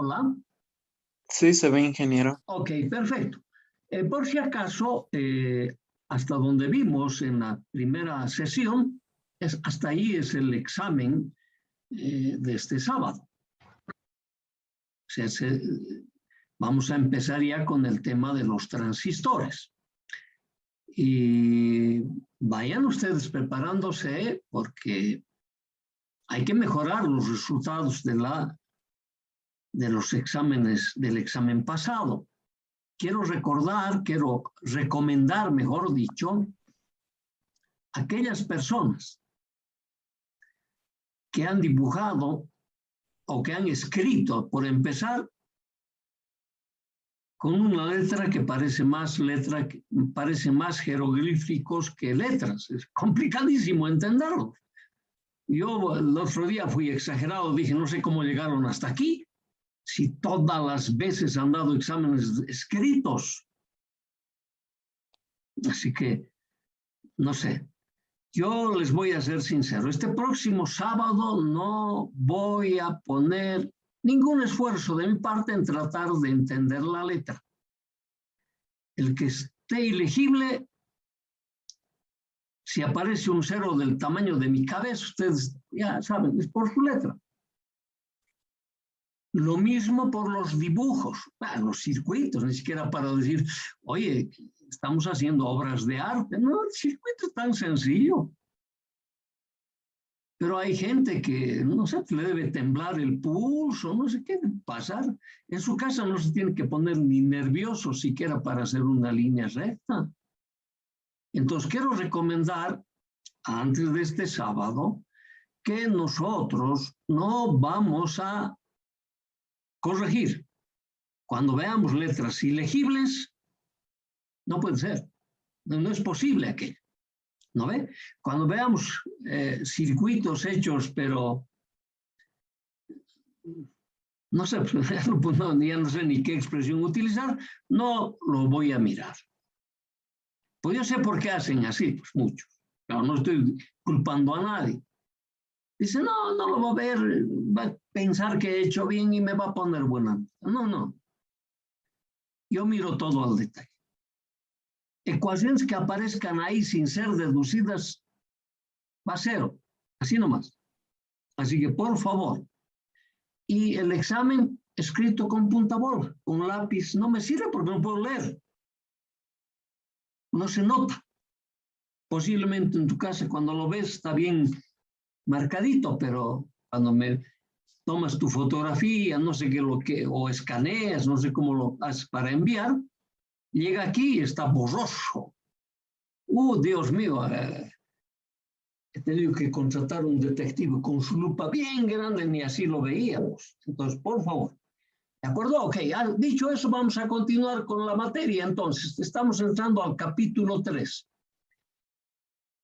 Hola. Sí, se ve, ingeniero. Ok, perfecto. Por si acaso, hasta donde vimos en la primera sesión, hasta ahí es el examen de este sábado. O sea, vamos a empezar ya con el tema de los transistores. Y vayan ustedes preparándose porque hay que mejorar los resultados de los exámenes del examen pasado. Quiero recomendar, mejor dicho, aquellas personas que han dibujado o que han escrito, por empezar, con una letra que parece más jeroglíficos que letras. Es complicadísimo entenderlo. Yo el otro día fui exagerado, dije, no sé cómo llegaron hasta aquí, si todas las veces han dado exámenes escritos. Así que, no sé. Yo les voy a ser sincero, este próximo sábado no voy a poner ningún esfuerzo de mi parte en tratar de entender la letra. El que esté ilegible, si aparece un cero del tamaño de mi cabeza, ustedes ya saben, es por su letra. Lo mismo por los dibujos, los circuitos, ni siquiera para decir, oye, estamos haciendo obras de arte. No, el circuito es tan sencillo. Pero hay gente que, no sé, le debe temblar el pulso, no sé qué pasar. En su casa no se tiene que poner ni nervioso siquiera para hacer una línea recta. Entonces, quiero recomendar, antes de este sábado, que nosotros no vamos a corregir. Cuando veamos letras ilegibles, no puede ser. No es posible aquello. ¿No ve? Cuando veamos circuitos hechos, pero no sé, ya no sé ni qué expresión utilizar, no lo voy a mirar. Pues yo sé por qué hacen así, pues muchos. Pero no estoy culpando a nadie. Dice, no lo va a ver, va a pensar que he hecho bien y me va a poner buena nota. No. Yo miro todo al detalle. Ecuaciones que aparezcan ahí sin ser deducidas, va a cero. Así nomás. Así que, por favor. Y el examen escrito con punta bola, con lápiz, no me sirve porque no puedo leer. No se nota. Posiblemente en tu casa cuando lo ves está bien marcadito, pero cuando me tomas tu fotografía, no sé qué o escaneas, no sé cómo lo haces para enviar, llega aquí y está borroso. Dios mío, he tenido que contratar un detective con su lupa bien grande, ni así lo veíamos. Entonces, por favor. ¿De acuerdo? Ok, dicho eso, vamos a continuar con la materia. Entonces, estamos entrando al capítulo 3.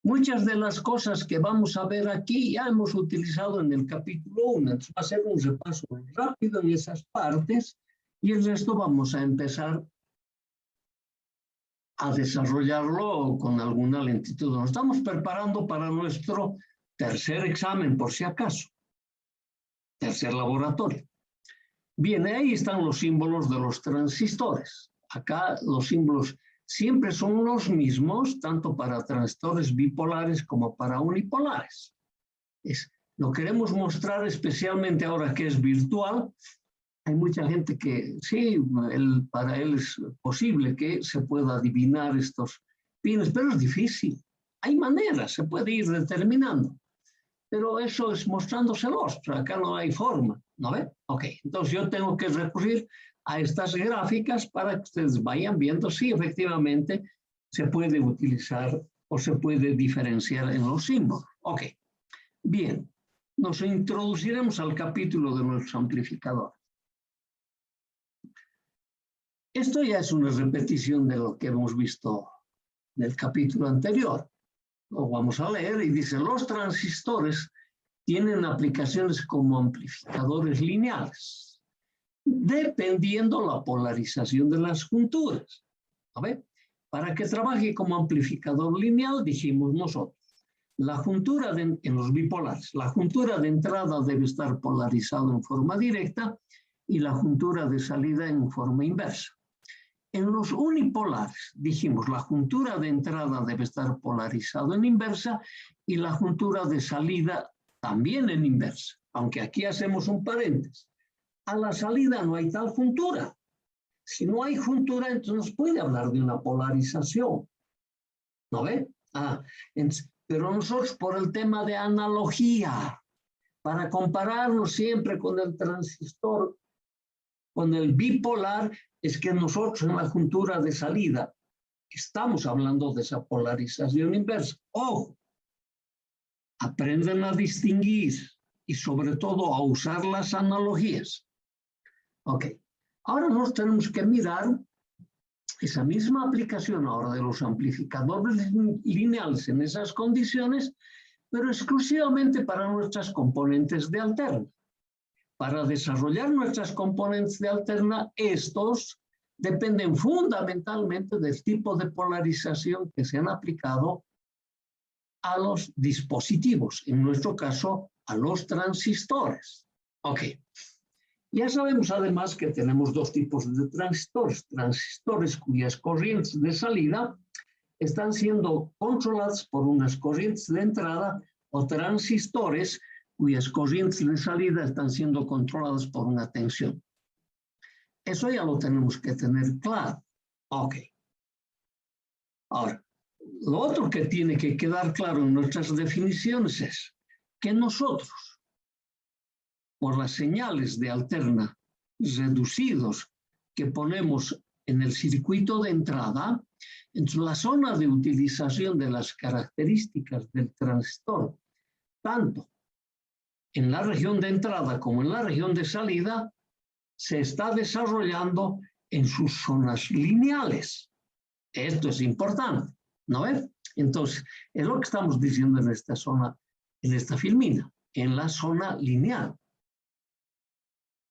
Muchas de las cosas que vamos a ver aquí ya hemos utilizado en el capítulo 1. Entonces, va a ser un repaso rápido en esas partes y el resto vamos a empezar a desarrollarlo con alguna lentitud. Nos estamos preparando para nuestro tercer examen, por si acaso. Tercer laboratorio. Bien, ahí están los símbolos de los transistores. Acá los símbolos siempre son los mismos, tanto para transistores bipolares como para unipolares. Lo queremos mostrar especialmente ahora que es virtual. Hay mucha gente que sí, para él es posible que se pueda adivinar estos pines, pero es difícil. Hay maneras, se puede ir determinando. Pero eso es mostrándoselos, pero acá no hay forma, ¿no ve? Ok, entonces yo tengo que recurrir a estas gráficas para que ustedes vayan viendo si efectivamente se puede utilizar o se puede diferenciar en los símbolos. Ok, bien, nos introduciremos al capítulo de nuestros amplificadores. Esto ya es una repetición de lo que hemos visto en el capítulo anterior. Lo vamos a leer y dice, los transistores tienen aplicaciones como amplificadores lineales, dependiendo la polarización de las junturas. A ver, para que trabaje como amplificador lineal, dijimos nosotros, la juntura en los bipolares, la juntura de entrada debe estar polarizada en forma directa y la juntura de salida en forma inversa. En los unipolares, dijimos, la juntura de entrada debe estar polarizado en inversa y la juntura de salida también en inversa, aunque aquí hacemos un paréntesis. A la salida no hay tal juntura. Si no hay juntura, entonces no se puede hablar de una polarización. ¿No ve? Pero nosotros por el tema de analogía, para compararnos siempre con el transistor, con el bipolar, es que nosotros en la juntura de salida estamos hablando de esa polarización inversa. ¡Ojo! Aprenden a distinguir y sobre todo a usar las analogías. Ok. Ahora nos tenemos que mirar esa misma aplicación ahora de los amplificadores lineales en esas condiciones, pero exclusivamente para nuestras componentes de alterna. Para desarrollar nuestras componentes de alterna, estos dependen fundamentalmente del tipo de polarización que se han aplicado a los dispositivos, en nuestro caso, a los transistores. Ok. Ya sabemos además que tenemos dos tipos de transistores. Transistores cuyas corrientes de salida están siendo controladas por unas corrientes de entrada o transistores cuyas corrientes de salida están siendo controladas por una tensión. Eso ya lo tenemos que tener claro. Ok. Ahora, lo otro que tiene que quedar claro en nuestras definiciones es que nosotros, por las señales de alterna reducidos que ponemos en el circuito de entrada, en la zona de utilización de las características del transistor, tanto en la región de entrada como en la región de salida, se está desarrollando en sus zonas lineales. Esto es importante, ¿no es? Entonces, es lo que estamos diciendo en esta zona, en esta filmina, en la zona lineal.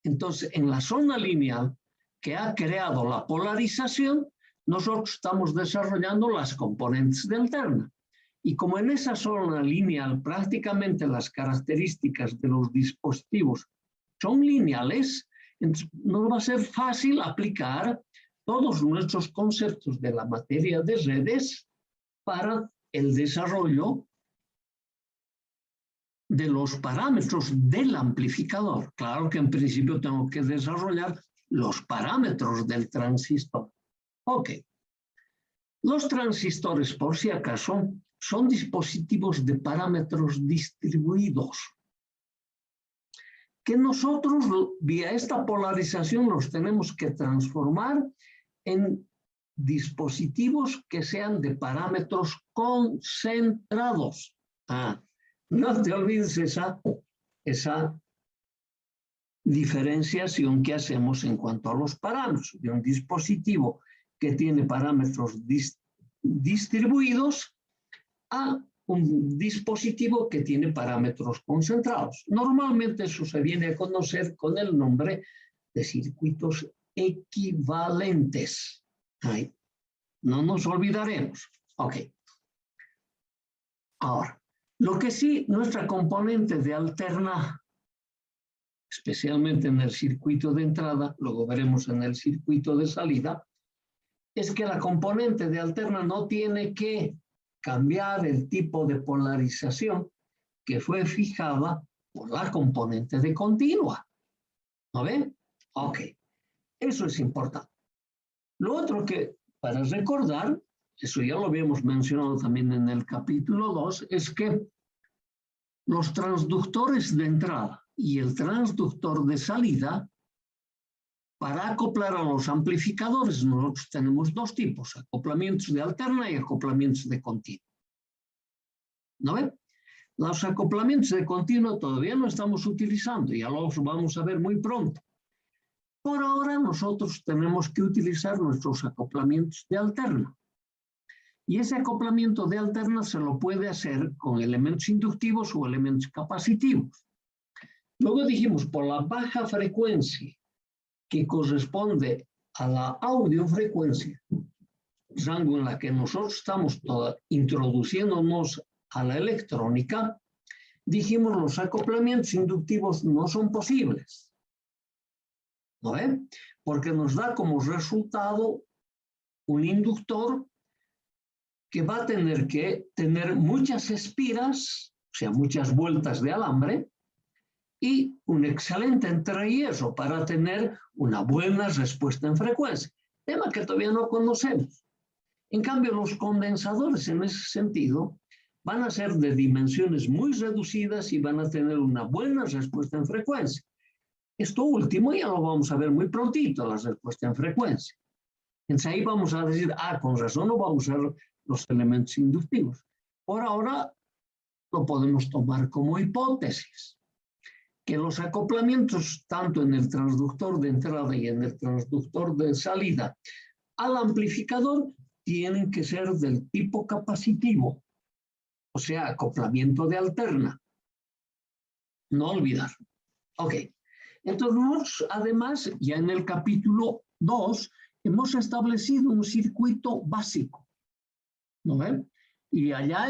Entonces, en la zona lineal que ha creado la polarización, nosotros estamos desarrollando las componentes de alterna. Y como en esa zona lineal prácticamente las características de los dispositivos son lineales, entonces nos va a ser fácil aplicar todos nuestros conceptos de la materia de redes para el desarrollo de los parámetros del amplificador. Claro que en principio tengo que desarrollar los parámetros del transistor. Ok. Los transistores, por si acaso, son dispositivos de parámetros distribuidos que nosotros, vía esta polarización, los tenemos que transformar en dispositivos que sean de parámetros concentrados. No te olvides esa diferenciación que hacemos en cuanto a los parámetros de un dispositivo que tiene parámetros distribuidos a un dispositivo que tiene parámetros concentrados. Normalmente eso se viene a conocer con el nombre de circuitos equivalentes. Ahí. No nos olvidaremos. Ok. Ahora, lo que sí, nuestra componente de alterna, especialmente en el circuito de entrada, luego veremos en el circuito de salida, es que la componente de alterna no tiene que cambiar el tipo de polarización que fue fijada por la componente de continua. ¿No ven? Ok. Eso es importante. Lo otro que, para recordar, eso ya lo habíamos mencionado también en el capítulo 2, es que los transductores de entrada y el transductor de salida, para acoplar a los amplificadores, nosotros tenemos dos tipos, acoplamientos de alterna y acoplamientos de continua. ¿No ven? Los acoplamientos de continua todavía no estamos utilizando, ya los vamos a ver muy pronto. Por ahora nosotros tenemos que utilizar nuestros acoplamientos de alterna. Y ese acoplamiento de alterna se lo puede hacer con elementos inductivos o elementos capacitivos. Luego dijimos, por la baja frecuencia que corresponde a la audiofrecuencia, rango en la que nosotros estamos introduciéndonos a la electrónica, dijimos los acoplamientos inductivos no son posibles. ¿no ve? Porque nos da como resultado un inductor que va a tener que tener muchas espiras, o sea, muchas vueltas de alambre, y un excelente entreyeso para tener una buena respuesta en frecuencia, tema que todavía no conocemos. En cambio, los condensadores en ese sentido van a ser de dimensiones muy reducidas y van a tener una buena respuesta en frecuencia. Esto último ya lo vamos a ver muy prontito, la respuesta en frecuencia. Entonces ahí vamos a decir, con razón no vamos a usar los elementos inductivos. Por ahora lo podemos tomar como hipótesis, que los acoplamientos tanto en el transductor de entrada y en el transductor de salida al amplificador tienen que ser del tipo capacitivo, o sea, acoplamiento de alterna. No olvidar. Ok. Entonces, además, ya en el capítulo 2, hemos establecido un circuito básico, ¿no ven? Y allá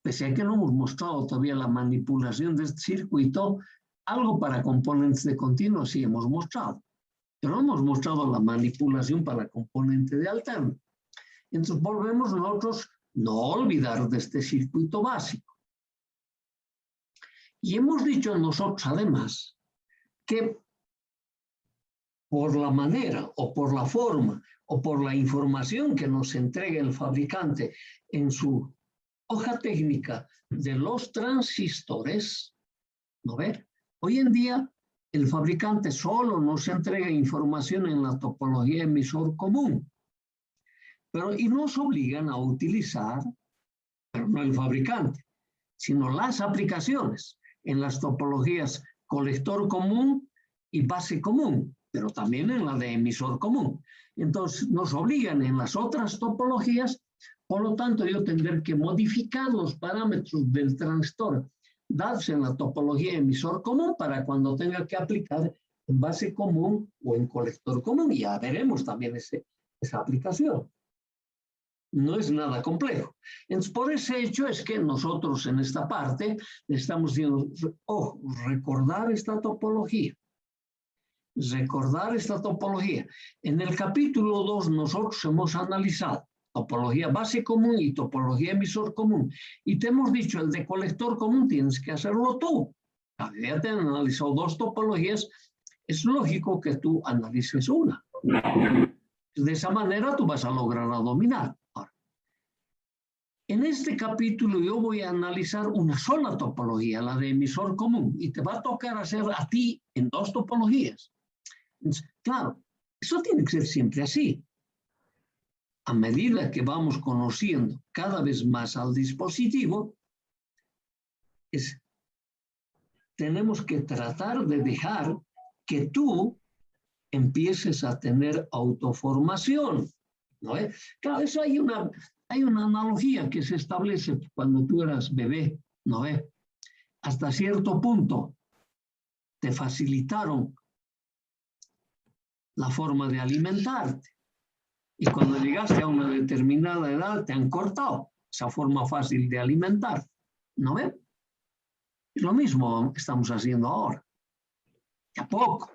pese a que no hemos mostrado todavía la manipulación de este circuito, algo para componentes de continuo sí hemos mostrado, pero no hemos mostrado la manipulación para componente de alterno. Entonces volvemos nosotros no olvidar de este circuito básico. Y hemos dicho nosotros además que por la manera o por la forma o por la información que nos entrega el fabricante en su hoja técnica de los transistores, ¿no ve? Hoy en día el fabricante solo nos entrega información en la topología emisor común, y nos obligan a utilizar, pero no el fabricante, sino las aplicaciones en las topologías colector común y base común, pero también en la de emisor común. Entonces nos obligan en las otras topologías, por lo tanto yo tendré que modificar los parámetros del transistor dados en la topología emisor común para cuando tenga que aplicar en base común o en colector común. Y ya veremos también esa aplicación. No es nada complejo. Entonces, por ese hecho es que nosotros en esta parte estamos diciendo, recordar esta topología. Recordar esta topología. En el capítulo 2 nosotros hemos analizado topología base común y topología emisor común. Y te hemos dicho, el de colector común tienes que hacerlo tú. Ya te han analizado dos topologías, es lógico que tú analices una. De esa manera tú vas a lograr dominar. Ahora, en este capítulo yo voy a analizar una sola topología, la de emisor común, y te va a tocar hacer a ti en dos topologías. Entonces, claro, eso tiene que ser siempre así. A medida que vamos conociendo cada vez más al dispositivo, tenemos que tratar de dejar que tú empieces a tener autoformación, ¿no? Claro, eso hay una analogía que se establece cuando tú eras bebé, ¿no? Hasta cierto punto te facilitaron la forma de alimentarte. Y cuando llegaste a una determinada edad, te han cortado esa forma fácil de alimentar. ¿No ve? Es lo mismo que estamos haciendo ahora. De a poco.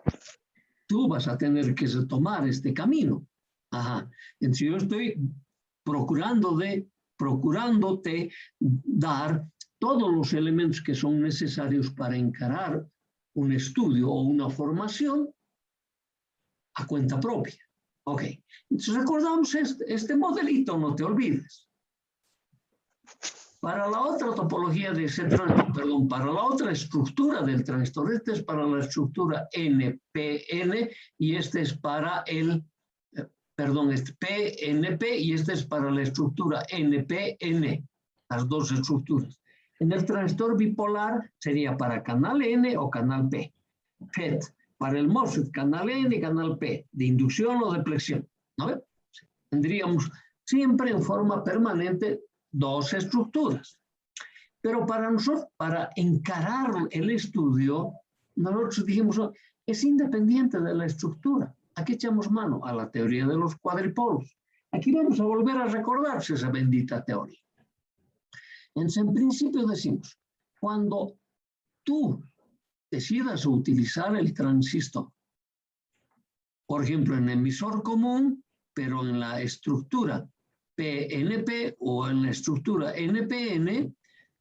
Tú vas a tener que tomar este camino. Ajá. Entonces yo estoy procurándote dar todos los elementos que son necesarios para encarar un estudio o una formación a cuenta propia. Ok, entonces recordamos este modelito, no te olvides. Para la otra topología de ese transistor, para la otra estructura del transistor, este es para la estructura NPN y este es para este PNP y este es para la estructura NPN, las dos estructuras. En el transistor bipolar sería para canal N o canal P. FET. Para el MOSFET, canal N y canal P, de inducción o de flexión, ¿no? Tendríamos siempre en forma permanente dos estructuras. Pero para nosotros, para encarar el estudio, nosotros dijimos, es independiente de la estructura. Aquí echamos mano a la teoría de los cuadripolos. Aquí vamos a volver a recordarse esa bendita teoría. Entonces, en principio decimos, cuando tú decidas utilizar el transistor por ejemplo, en emisor común, pero en la estructura PNP o en la estructura NPN,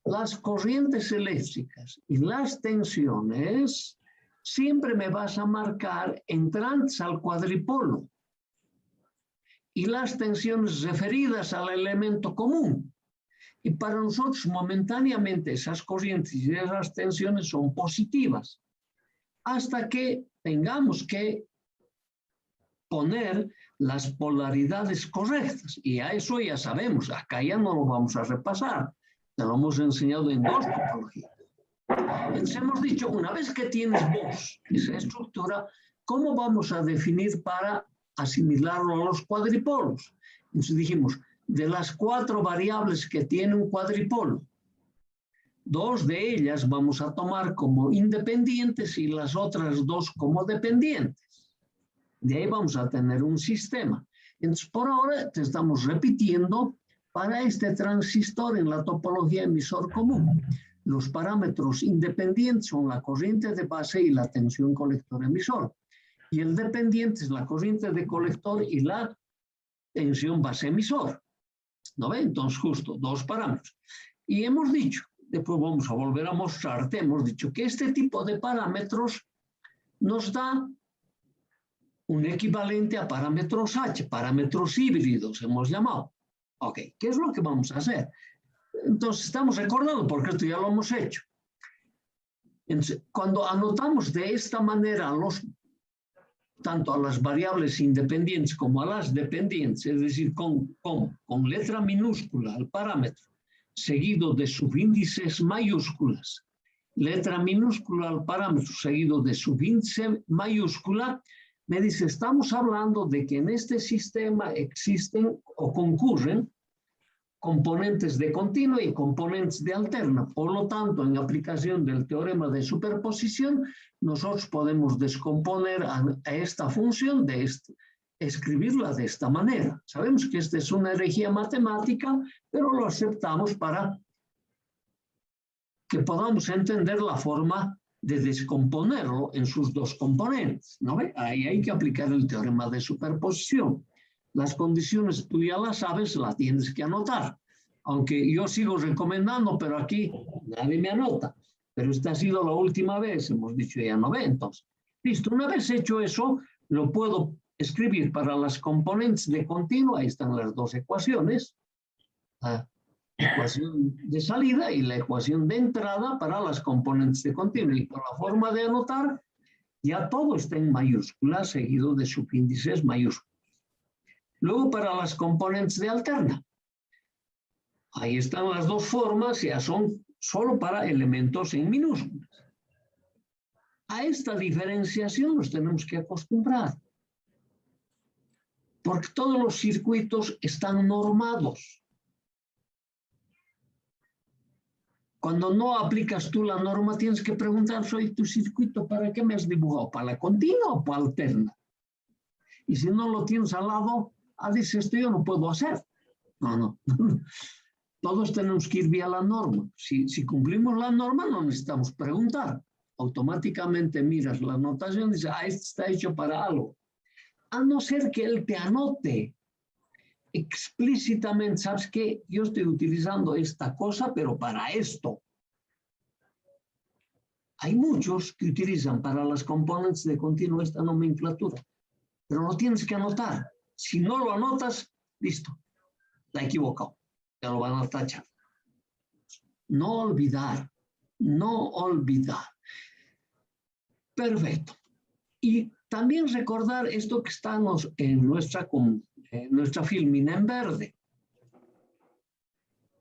las corrientes eléctricas y las tensiones siempre me vas a marcar entrantes al cuadripolo y las tensiones referidas al elemento común. Y para nosotros momentáneamente esas corrientes y esas tensiones son positivas hasta que tengamos que poner las polaridades correctas. Y a eso ya sabemos, acá ya no lo vamos a repasar, te lo hemos enseñado en dos topologías. Entonces hemos dicho, una vez que tienes vos esa estructura, ¿cómo vamos a definir para asimilarlo a los cuadripolos? Entonces dijimos, de las 4 variables que tiene un cuadripolo, 2 de ellas vamos a tomar como independientes y las otras 2 como dependientes. De ahí vamos a tener un sistema. Entonces, por ahora te estamos repitiendo para este transistor en la topología emisor común. Los parámetros independientes son la corriente de base y la tensión colector-emisor. Y el dependiente es la corriente de colector y la tensión base-emisor. ¿No ve? Entonces, justo 2 parámetros. Y hemos dicho, después vamos a volver a mostrarte, hemos dicho que este tipo de parámetros nos da un equivalente a parámetros H, parámetros híbridos, hemos llamado. Ok, ¿qué es lo que vamos a hacer? Entonces, estamos recordando, porque esto ya lo hemos hecho. Entonces, cuando anotamos de esta manera tanto a las variables independientes como a las dependientes, es decir, con letra minúscula al parámetro, seguido de subíndices mayúsculas, letra minúscula al parámetro, seguido de subíndice mayúscula, me dice, estamos hablando de que en este sistema existen o concurren componentes de continua y componentes de alterna. Por lo tanto, en aplicación del teorema de superposición, nosotros podemos descomponer a esta función, escribirla de esta manera. Sabemos que esta es una herejía matemática, pero lo aceptamos para que podamos entender la forma de descomponerlo en sus 2 componentes, ¿no ve? Ahí hay que aplicar el teorema de superposición. Las condiciones tú ya las sabes, las tienes que anotar. Aunque yo sigo recomendando, pero aquí nadie me anota. Pero esta ha sido la última vez, hemos dicho ya 9. Entonces, listo, una vez hecho eso, lo puedo escribir para las componentes de continuo. Ahí están las 2 ecuaciones. La ecuación de salida y la ecuación de entrada para las componentes de continuo. Y por la forma de anotar, ya todo está en mayúsculas, seguido de subíndices mayúsculos. Luego, para las componentes de alterna. Ahí están las 2 formas, ya son solo para elementos en minúsculas. A esta diferenciación nos tenemos que acostumbrar. Porque todos los circuitos están normados. Cuando no aplicas tú la norma, tienes que preguntar, soy tu circuito, ¿para qué me has dibujado? ¿Para la continua o para la alterna? Y si no lo tienes al lado, dices, esto yo no puedo hacer. No. Todos tenemos que ir vía la norma. Si cumplimos la norma, no necesitamos preguntar. Automáticamente miras la anotación y dices, esto está hecho para algo. A no ser que él te anote explícitamente, ¿sabes qué? Yo estoy utilizando esta cosa, pero para esto. Hay muchos que utilizan para las componentes de continuo esta nomenclatura, pero lo tienes que anotar. Si no lo anotas, listo, la he equivocado, te lo van a tachar. No olvidar, no olvidar. Perfecto. Y también recordar esto que estamos en nuestra filmina en verde.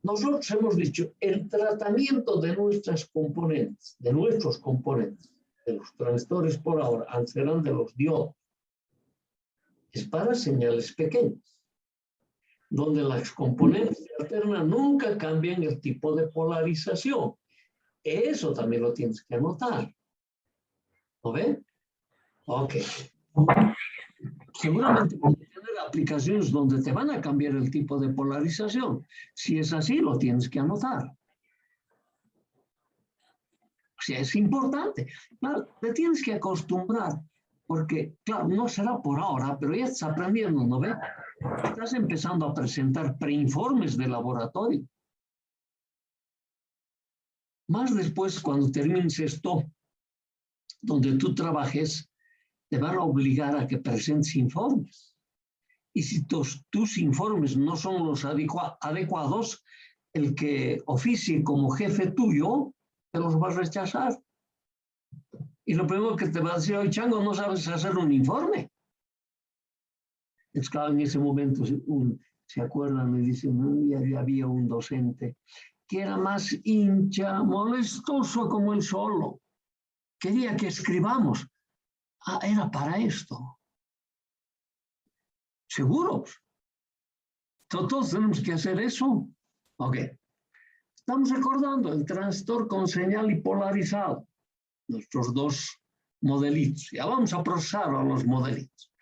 Nosotros hemos dicho, el tratamiento de nuestros componentes, de los transistores por ahora, antes eran de los diodos, es para señales pequeñas, donde las componentes de alterna nunca cambian el tipo de polarización. Eso también lo tienes que anotar. ¿Lo ven? Ok. Seguramente vas a tener aplicaciones donde te van a cambiar el tipo de polarización. Si es así, lo tienes que anotar. O sea, es importante. Claro, te tienes que acostumbrar. Porque, claro, no será por ahora, pero ya estás aprendiendo, ¿no ves? Estás empezando a presentar preinformes de laboratorio. Más después, cuando termines esto, donde tú trabajes, te van a obligar a que presentes informes. Y si tus informes no son los adecuados, el que oficie como jefe tuyo te los va a rechazar. Y lo primero que te va a decir, oye, Chango, no sabes hacer un informe. Es claro, en ese momento se acuerdan y dicen, ya había un docente que era más hincha, molestoso como él solo. Quería que escribamos. Ah, era para esto. ¿Seguros? Todos tenemos que hacer eso. Ok. Estamos recordando el transistor con señal y polarizado. Nuestros dos modelitos. Ya vamos a procesar a los modelitos.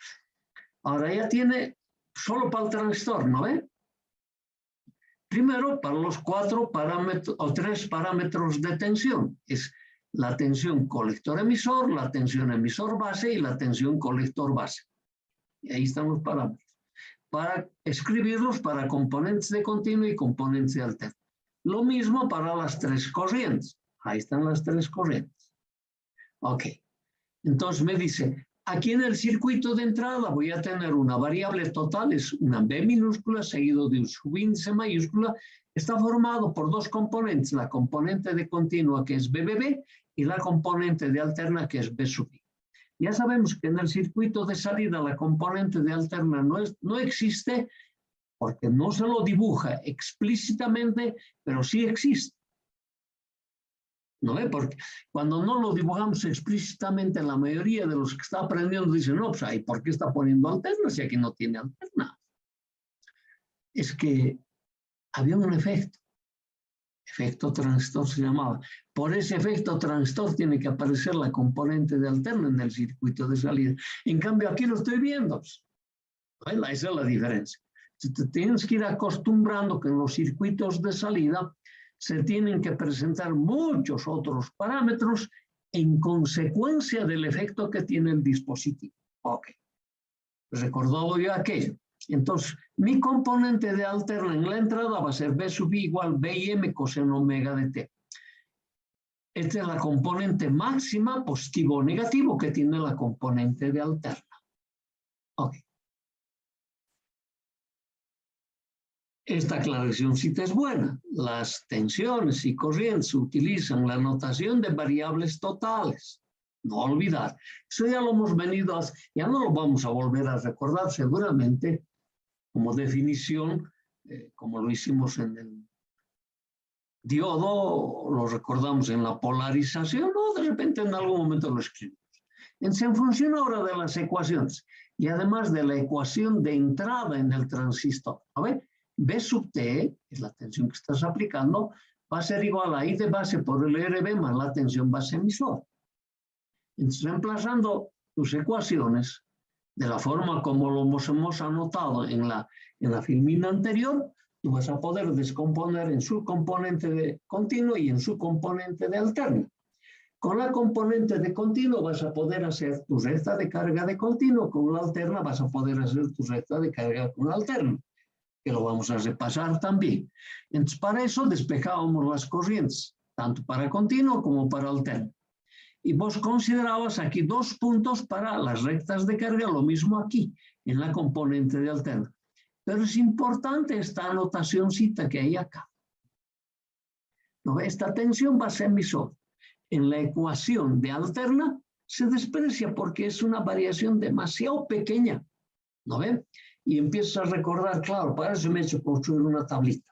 Ahora ya tiene solo para el transistor, ¿no ve? Primero, para los 4 parámetros o 3 parámetros de tensión. Es la tensión colector-emisor, la tensión emisor-base y la tensión colector-base. Y ahí están los parámetros. Para escribirlos para componentes de continuo y componentes de alterno. Lo mismo para las 3 corrientes. Ahí están las 3 corrientes. Ok. Entonces me dice, aquí en el circuito de entrada voy a tener una variable total, es una B minúscula seguido de un subíndice mayúscula. Está formado por 2 componentes, la componente de continua que es BBB y la componente de alterna que es B sub I. Ya sabemos que en el circuito de salida la componente de alterna no existe porque no se lo dibuja explícitamente, pero sí existe. ¿No ve? Porque cuando no lo dibujamos explícitamente, la mayoría de los que está aprendiendo dicen, no, pues ahí, ¿por qué está poniendo alterna si aquí no tiene alterna? Es que había un efecto transistor se llamaba. Por ese efecto transistor tiene que aparecer la componente de alterna en el circuito de salida. En cambio, aquí lo estoy viendo. Esa es la diferencia. Te tienes que ir acostumbrando que en los circuitos de salida se tienen que presentar muchos otros parámetros en consecuencia del efecto que tiene el dispositivo. Ok. Recordado yo aquello. Entonces, mi componente de alterna en la entrada va a ser B sub I igual B y M coseno omega de T. Esta es la componente máxima, positivo o negativo, que tiene la componente de alterna. Ok. Esta aclaracióncita es buena. Las tensiones y corrientes utilizan la notación de variables totales. No olvidar. Eso ya lo hemos venido a... Ya no lo vamos a volver a recordar seguramente como definición, como lo hicimos en el diodo, lo recordamos en la polarización, o de repente en algún momento lo escribimos. En función ahora de las ecuaciones y además de la ecuación de entrada en el transistor. A ver, B sub T, que es la tensión que estás aplicando, va a ser igual a I de base por el RB más la tensión base emisor. Entonces, reemplazando tus ecuaciones de la forma como lo hemos anotado en la filmina anterior, tú vas a poder descomponer en su componente de continuo y en su componente de alterno. Con la componente de continuo vas a poder hacer tu recta de carga de continuo, con la alterna vas a poder hacer tu recta de carga con alterno, que lo vamos a repasar también. Entonces, para eso despejábamos las corrientes, tanto para continuo como para alterno. Y vos considerabas aquí 2 puntos para las rectas de carga, lo mismo aquí, en la componente de alterna. Pero es importante esta anotacióncita que hay acá. ¿No? Esta tensión base emisor en la ecuación de alterna se desprecia porque es una variación demasiado pequeña. ¿No ven? Y empiezas a recordar, claro, para eso me he hecho construir una tablita.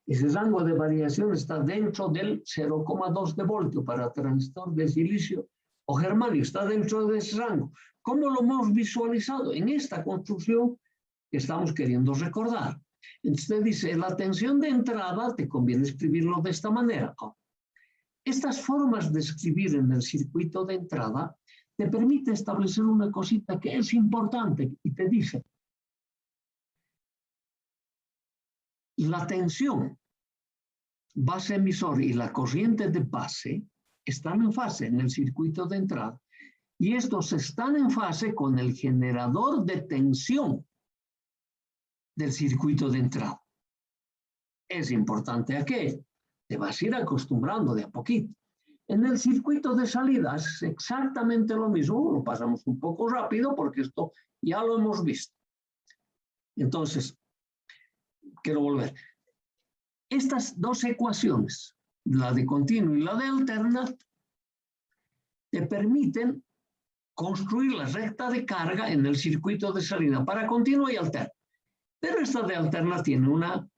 Ese rango de variación está dentro del 0,2 de voltio para transistor de silicio o germanio, está dentro de ese rango. ¿Cómo lo hemos visualizado? En esta construcción que estamos queriendo recordar. Entonces dice, la tensión de entrada te conviene escribirlo de esta manera. Estas formas de escribir en el circuito de entrada te permite establecer una cosita que es importante y te dice, la tensión base emisor y la corriente de base están en fase en el circuito de entrada Y estos están en fase con el generador de tensión del circuito de entrada. Es importante a qué. Te vas a ir acostumbrando de a poquito. En el circuito de salida es exactamente lo mismo. Lo pasamos un poco rápido porque esto ya lo hemos visto. Entonces, quiero volver. Estas dos ecuaciones, la de continuo y la de alterna, te permiten construir la recta de carga en el circuito de salida para continuo y alterna. Pero esta de alterna tiene una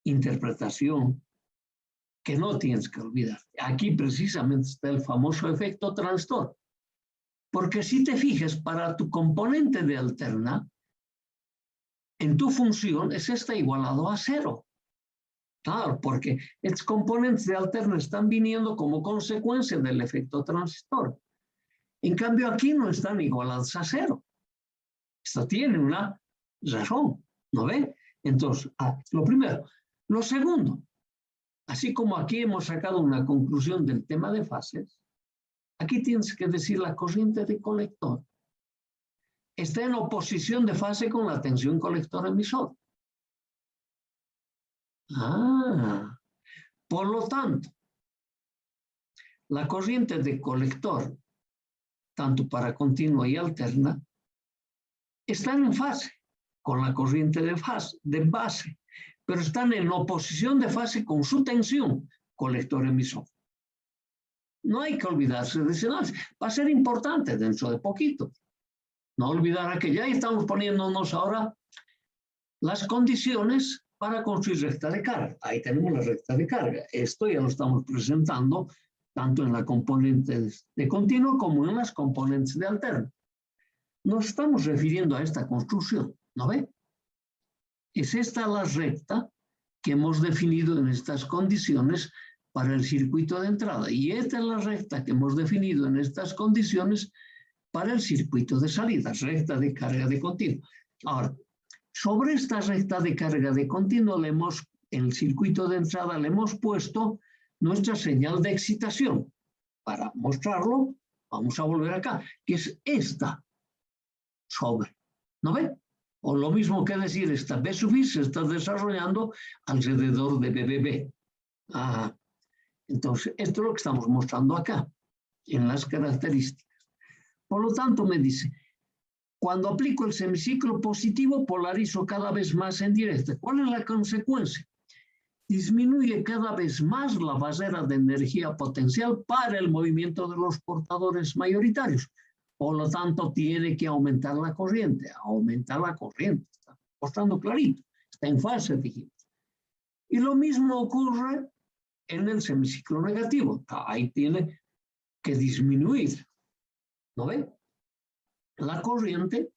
interpretación que no tienes que olvidar. Aquí precisamente está el famoso efecto transistor. Porque si te fijas, para tu componente de alterna, en tu función es esta igualado a 0. Claro, porque estos componentes de alterna están viniendo como consecuencia del efecto transistor. En cambio, aquí no están igualados a 0. Esto tiene una razón, ¿no ve? Entonces, lo primero. Lo segundo, así como aquí hemos sacado una conclusión del tema de fases, aquí tienes que decir la corriente de colector está en oposición de fase con la tensión colector-emisor. Por lo tanto, la corriente de colector, tanto para continua y alterna, están en fase con la corriente de base, pero están en oposición de fase con su tensión colector-emisor. No hay que olvidarse de eso, va a ser importante dentro de poquito. No olvidar que ya estamos poniéndonos ahora las condiciones para construir recta de carga. Ahí tenemos la recta de carga. Esto ya lo estamos presentando tanto en la componente de continuo como en las componentes de alterno. Nos estamos refiriendo a esta construcción, ¿no ve? Es esta la recta que hemos definido en estas condiciones para el circuito de entrada. Y esta es la recta que hemos definido en estas condiciones para el circuito de salida, recta de carga de continuo. Ahora, sobre esta recta de carga de continuo, en el circuito de entrada le hemos puesto nuestra señal de excitación. Para mostrarlo, vamos a volver acá, que es esta sobre, ¿no ve? O lo mismo que decir, esta B sub I se está desarrollando alrededor de BBB. Entonces, esto es lo que estamos mostrando acá, en las características. Por lo tanto, me dice, cuando aplico el semiciclo positivo, polarizo cada vez más en directa. ¿Cuál es la consecuencia? Disminuye cada vez más la barrera de energía potencial para el movimiento de los portadores mayoritarios. Por lo tanto, tiene que aumentar la corriente. Está mostrando clarito. Está en fase, dijimos. Y lo mismo ocurre en el semiciclo negativo. Ahí tiene que disminuir. ¿No ven? La corriente,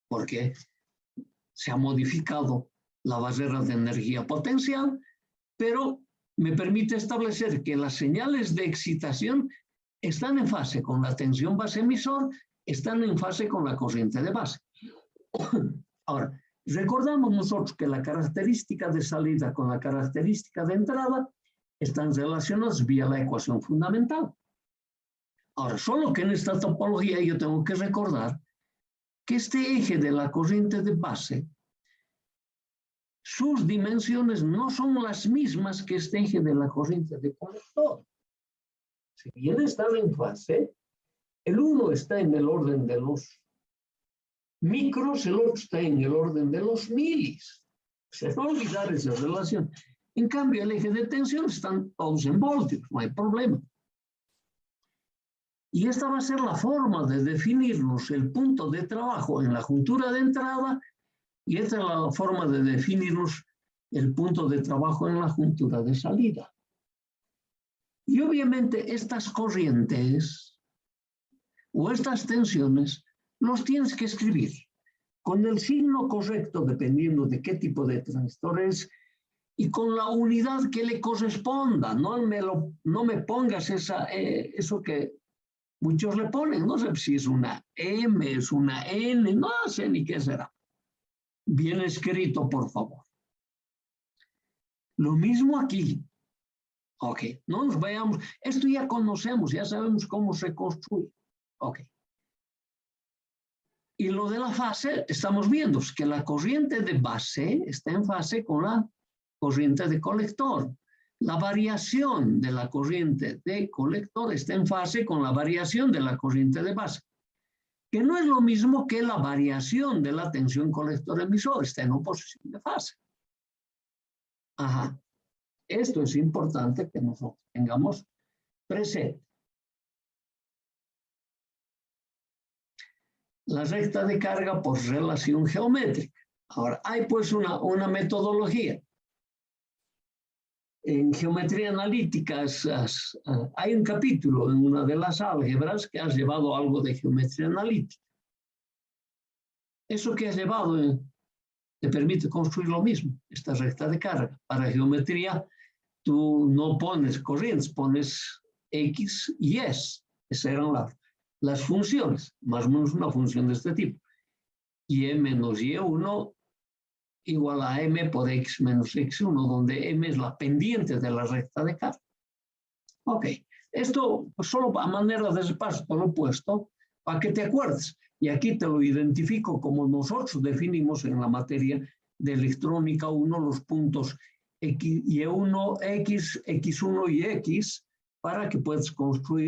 porque se ha modificado la barrera de energía potencial, pero me permite establecer que las señales de excitación están en fase con la tensión base emisor, están en fase con la corriente de base. Ahora, recordamos nosotros que la característica de salida con la característica de entrada están relacionadas vía la ecuación fundamental. Ahora, solo que en esta topología yo tengo que recordar que este eje de la corriente de base, sus dimensiones no son las mismas que este eje de la corriente de colector. Si bien están en fase, el uno está en el orden de los micros, el otro está en el orden de los milis. Se va a olvidar esa relación. En cambio, el eje de tensión están todos en voltios, no hay problema. Y esta va a ser la forma de definirnos el punto de trabajo en la juntura de entrada y esta es la forma de definirnos el punto de trabajo en la juntura de salida. Y obviamente estas corrientes o estas tensiones los tienes que escribir con el signo correcto dependiendo de qué tipo de transistor es y con la unidad que le corresponda. No me pongas eso que muchos le ponen, no sé si es una M, es una N, no sé ni qué será. Bien escrito, por favor. Lo mismo aquí. Ok, no nos vayamos. Esto ya conocemos, ya sabemos cómo se construye. Ok, Y lo de la fase, estamos viendo que la corriente de base está en fase con la corriente de colector. La variación de la corriente de colector está en fase con la variación de la corriente de base, que no es lo mismo que la variación de la tensión colector-emisor, está en oposición de fase. Ajá. Esto es importante que nosotros tengamos presente. La recta de carga por relación geométrica. Ahora, hay pues una metodología. En geometría analítica hay un capítulo en una de las álgebras que has llevado algo de geometría analítica. Eso que has llevado te permite construir lo mismo, esta recta de carga. Para geometría, tú no pones corrientes, pones X y S. Esas eran las funciones, más o menos una función de este tipo. Y menos Y1 igual a M por X menos X1, donde M es la pendiente de la recta de carga. Ok, esto solo a manera de repaso te lo he puesto para que te acuerdes. Y aquí te lo identifico como nosotros definimos en la materia de electrónica 1 los puntos X, Y1, X, X1 y X para que puedas construir